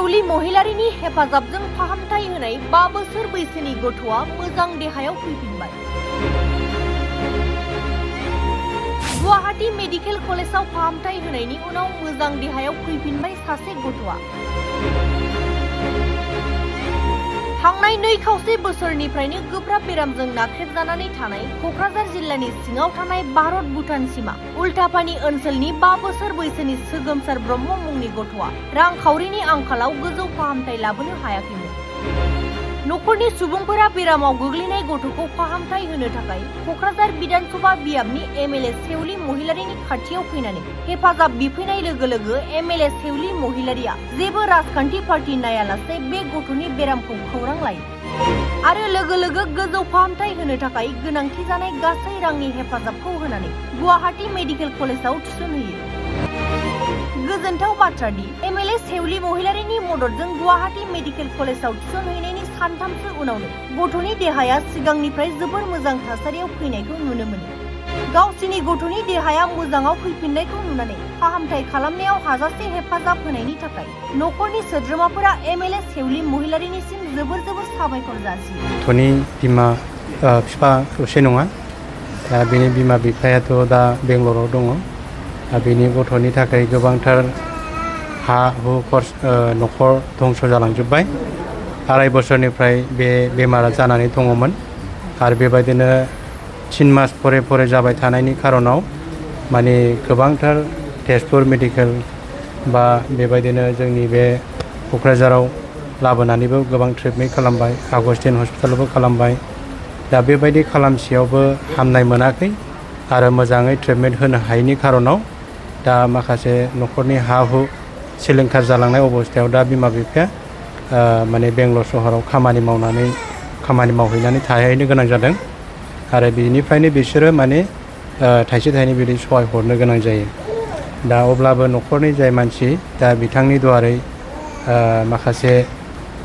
सेवली महिलारिनि हेफाजाबजों फाहामथाय होनाय 5 बोसोर बैसोनि गथ'आ मोजां देहायाव फैफिनबाय। गुवाहाटी मेडिकेल कलेजाव फाहामथाय होनायनि उनाव मोजां देहायाव फैफिनबाय सासे गथ'आ। थांनाय 2.5 बोसोरनिफ्रायनो गोब्राब बेरामजों नाख्रेबजानानै थानाय क'क्राझार जिल्लानि सिङाव थानाय भारत भुटान सीमा उल्टापानी ओनसोलनि 5 बोसोर बैसोनि सोगोमसार ब्रह्म मुंनि गथ'आ रांखावरिनि आंखालाव गोजौ फाहामथाय लाबोनो हायाखैमोन। न'खरनि सुबुंफोरा बेरामाव गोग्लैनाय गथ'खौ फाहामथाय होनो थाखाय क'क्राझार विधानसभा बियाबनि एमएलए सेवली महिलारिनि खाथियाव फैनानै हेफाजाब बिफैनाय लोगो लोगो एमएलए सेवली महिलारिया जेबो राजखान्थि पार्टी नायालासे बे गथ'नि बेरामखौ खौरां लायो आरो लोगो लोगो गोजौ फाहामथाय होनो थाखाय गोनांथि जानाय गासै रांनि हेफाजाबखौ होनानै गुवाहाटी मेडिकेल कलेजाव थिसनहोयो। गोजोनथाव बाथ्रा दि एमएलए सेवली महिलारिनि मददजों गुवाहाटी मेडिकेल कलेजाव थिसनहैनायनि सानथामसो उनावनो गथ'नि देहाया सिगांनिफ्राय जोबोर मोजां थासारियाव फैनायखौ नुनो मोनो। गावसिनि गथ'नि देहाया मोजाङाव फैफिननायखौ नुनानै फाहामथाय खालामनायाव हाजासे हेफाजाब होनायनि थाखाय न'खरनि सोद्रोमाफोरा एमएलए सेवली महिलारिनिसिम जोबोर साबायखर जासियो। गथ'नि बिमा बिफा खौसे नङा, दा बेनि बिमा बिफायाथ' दा बेंगलराव दङ। बेनि गथ'नि थाखाय गोबांथार हा हु न'खर धंस जालांजोब्बाय। 2.5 बोसोरनिफ्राय बे बेमारा जानानै दङमोन आरो बेबायदिनो 3 मास फरे जाबाय थानायनि खारनाव माने गोबांथार तेजपुर मेडिकेल बा बेबायदिनो जोंनि बे क'क्राझाराव लाबोनानैबो गोबां ट्रिटमेन्ट खालामबाय, आगस्टिन हस्पिटालावबो खालामबाय। दा बेबायदि खालामसेयावबो हामनाय मोनाखै आरो मोजाङै ट्रिटमेन्ट होनो हायैनि खारनाव दा माखासे न'खरनि हा हु सिलिंखार जालांनाय अबस्थायाव दा बिमा बिफाया माने बेंगलर सहराव खामानि मावहैनानै थाहैनो गोनां जादों आरो बिनिफ्रायनो बिसोरो माने थाइसे थाइनै बिदि सहाय हरनो गोनां जायो। दा अब्लाबो न'खरनि जाय मानसि दा बिथांनि दुवारै माखासे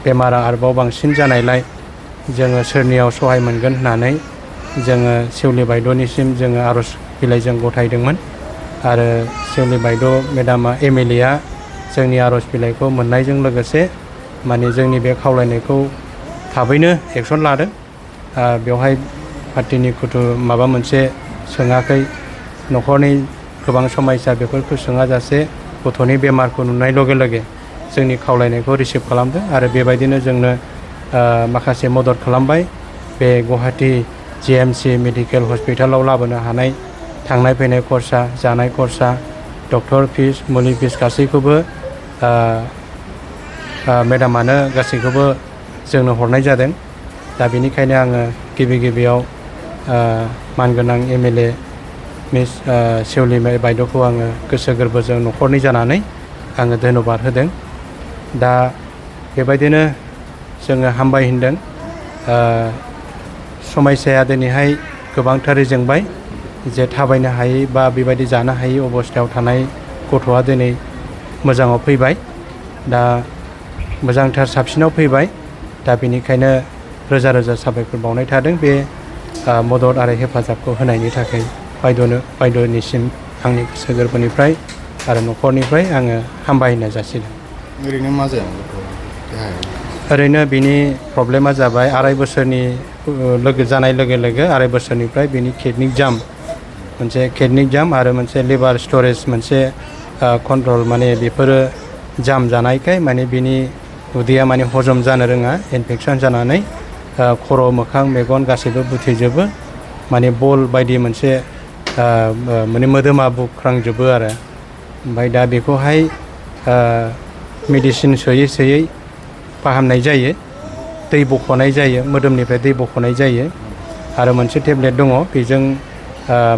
बेमारा आरोबाव बांसिन जानायलाय जोङो सोरनियाव सहाय मोनगोन होननानै जोङो सेवली बायद'निसिम जोङो आर'ज बिलाइ जों गथायदोंमोन आरो सेवली बायद' मेडामा एमएलएआ जोंनि आर'ज बिलाइखौ मोननायजों लोगोसे माने जोंनि बे खावलायनायखौ थाबैनो एक्सन लादों। बेवहाय पार्टीनि माबा मोनसे सोङाखै, न'खरनि गोबां समस्या बेफोरखौ सोङाजासे गथ'नि बेमारखौ नुनाय लगे लगे जोंनि खावलायनायखौ रिसिभ खालामदों आरो बेबायदिनो जोंनो माखासे मदद खालामबाय। बे गुवाहाटी जिएमसि मेडिकेल हस्पिटालाव लाबोनो हानाय थांनाय फैनाय खरसा, जानाय खरसा, डक्टर फिस, मुलि फिस गासैखौबो मेडामानो गासैखौबो जोंनो हरनाय जादों। दा बेनिखायनो आङो गिबियाव मानगोनां एमएलए मिस सेवली बायद'खौ आङो गोसो गोरबोजों न'खरनि जानानै आङो धन्यबाद होदों। दा बेबायदिनो जोङो हामबाय होनदों। समस्याया दिनैहाय गोबांथारै जोंबाय जे थाबायनो हायै बा बेबायदि जानो हायै अबस्थायाव थानाय गथ'आ दिनै मोजाङाव फैबाय, दा मोजांथार साबसिनाव फैबाय। दा बेनिखायनो रोजा साबायखर बावनाय थादों बे मदद आरो हेफाजाबखौ होनायनि थाखाय बायद'निसिम आंनि गोसो गोरबोनिफ्राय आरो न'खरनिफ्राय आङो हामबायनाय जासिदों। ओरैनो मा जाया? ओरैनो बिनि प्रब्लेमा जाबाय 2.5 बोसोरनि जानाय लोगो 2.5 बोसोरनिफ्राय बिनि किडनिक जाम आरो मोनसे लिभार स्टरेज मोनसे कन्ट्रल माने बेफोरो जाम जानायखाय माने बिनि उदैया माने हजम जानो रोङा, इनफेकसन जानानै खर' मोखां मेगन गासैबो बुथेजोबो, माने बल बायदि मोनसे माने मोदोमा बुख्रांजोबो आरो। ओमफ्राय दा बेखौहाय मेडिसिन सोयै फाहामनाय जायो, दै बख'नाय जायो, मोदोमनिफ्राय दै बख'नाय जायो आरो मोनसे टेब्लेट दङ, बेजों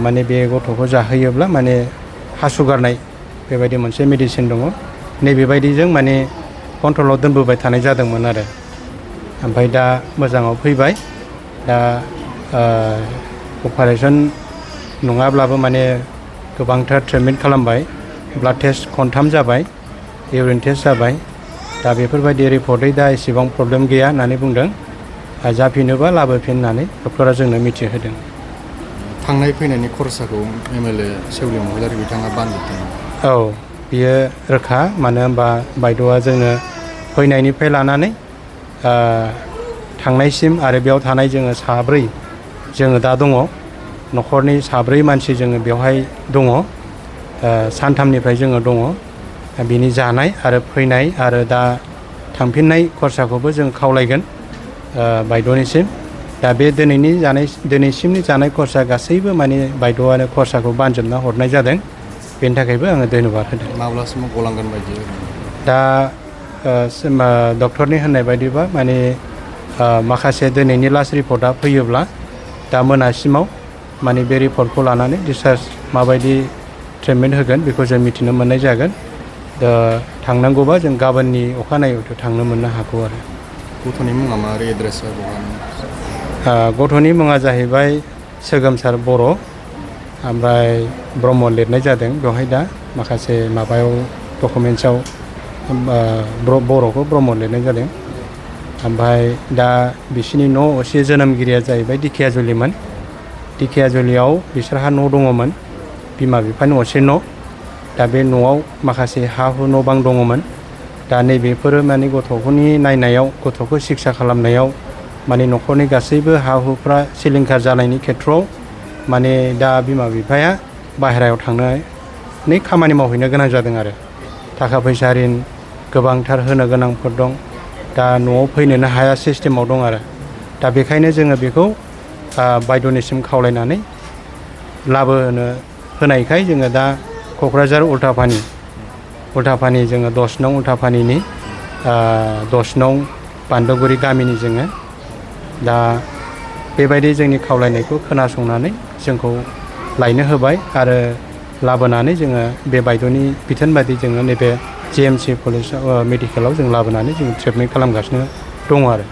माने बे गथ'खौ जाहोयोब्ला माने हासुगारनाय बेबायदि मोनसे मेडिसिन दङ। नैबेबायदिजों माने कन्ट्रलाव दोनबोबाय थानाय जादोंमोन आरो। ओमफ्राय दा मोजाङाव फैबाय। दा अपारेसन नङाब्लाबो माने गोबांथार ट्रिटमेन्ट खालामबाय, ब्लाड टेस्ट 3 जाबाय, इउरिन टेस्ट जाबाय। दा बेफोरबायदि रिपर्टै दा एसेबां प्रब्लेम गैया होननानै बुंदों। जाफिनोबा लाबोफिन होननानै डक्टरा जोंनो मिथिहोदों। थांनाय फैनायनि खरसाखौ एमएलए सेवली महिलारि बिथाङा बानजोबदों। औ, बियो रोखा, मानो होनबा बायद'आ जोंनो फैनायनिफ्राय लानानै थांनायसिम आरो बेयाव थानाय जोङो साब्रै जोङो दा दङ न'खरनि साब्रै मानसि जोङो बेवहाय दङ सानथामनिफ्राय जोङो दङ बिनि जानाय आरो फैनाय आरो दा थांफिननाय खरसाखौबो जों खावलायगोन बायद'निसिम दा बे दिनैसिमनि जानाय खरसा गासैबो माने बायद'आनो खरसाखौ बानजोबना हरनाय जादों बेनि थाखायबो आङो धन्यबाद होदों माब्लासिमाव गलांगोन बायदि दा डक्टरनि होननाय बायदिबा माने माखासे दिनैनि लास्ट रिपर्टआ फैयोब्ला दा मोनासिमाव माने बे रिपर्टखौ लानानै डिसचार्ज माबायदि ट्रिटमेन्ट होगोन बेखौ जों मिथिनो मोननाय जागोन दा थांनांगौबा जों गाबोननि अखानायैथ' थांनो मोननो हागौ आरो गथ'नि मुङा मा आरो एड्रेसा गथ'नि मुङा जाहैबाय सोगोमसार बर' ओमफ्राय ब्रह्म लिरनाय जादों बेवहाय दा माखासे माबायाव डकुमेन्ट्सआव बर'खौ ब्रह्म लिरनाय जादों ओमफ्राय दा बिसोरनि न' असे जोनोमगिरिया जाहैबाय दिखियाजुलिमोन दिखियाजुलियाव बिसोरहा न' दङमोन बिमा बिफानि असे न' दा बे न'आव माखासे हा हु न' बां दङमोन दा नैबेफोरो माने गथ'फोरनि नायनायाव गथ'खौ सिखिसा खालामनायाव माने न'खरनि गासैबो हा हुफ्रा सिलिंखार जानायनि खेथ्रआव माने दा बिमा बिफाया बाहेरायाव थांनानै खामानि मावहैनो गोनां जादों आरो थाखा फैसा रिन गोबांथार होनो गोनांफोर दं दा न'आव फैनोनो हाया सिस्टेमाव दं आरो दा बेखायनो जोङो बेखौ बायद'निसिम खावलायनानै लाबोनो होनायखाय जोङो दा क'क्राझार उल्थापानि जोङो 10 नं उल्थापानिनि 10 नं बान्दोगुरि गामिनि जोङो दा बेबायदि जोंनि खावलायनायखौ खोनासंनानै जोंखौ लायनो होबाय आरो लाबोनानै जोङो बे बायद'नि बिथोन बायदि जोङो नैबे GMC कलेज मेडिकेलाव जों लाबोनानै जों ट्रिटमेन्ट खालामगासिनो दङ आरो